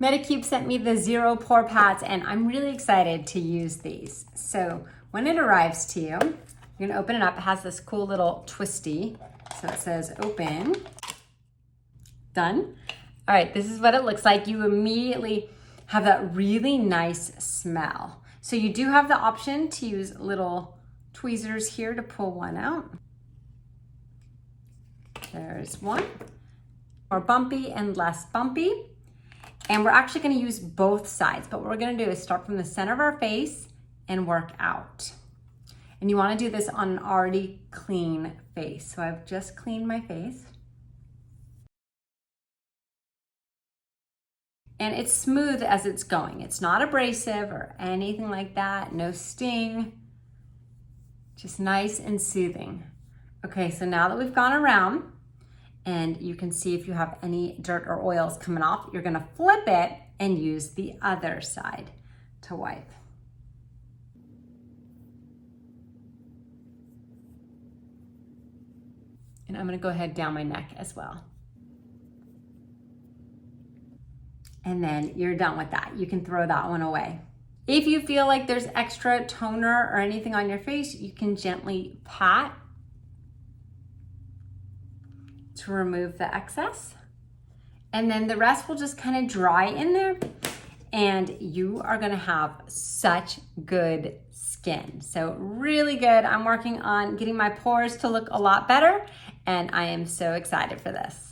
Medicube sent me the Zero Pore Pads and I'm really excited to use these. So when it arrives to you, you're gonna open it up. It has this cool little twisty. So it says open, done. All right, this is what it looks like. You immediately have that really nice smell. So you do have the option to use little tweezers here to pull one out. There's one. More bumpy and less bumpy. And we're actually gonna use both sides, but what we're gonna do is start from the center of our face and work out. And you wanna do this on an already clean face. So I've just cleaned my face. And it's smooth as it's going. It's not abrasive or anything like that, no sting, just nice and soothing. Okay, so now that we've gone around, and you can see if you have any dirt or oils coming off, you're gonna flip it and use the other side to wipe. And I'm gonna go ahead down my neck as well. And then you're done with that. You can throw that one away. If you feel like there's extra toner or anything on your face, you can gently pat to remove the excess. And then the rest will just kind of dry in there and you are gonna have such good skin. So really good. I'm working on getting my pores to look a lot better and I am so excited for this.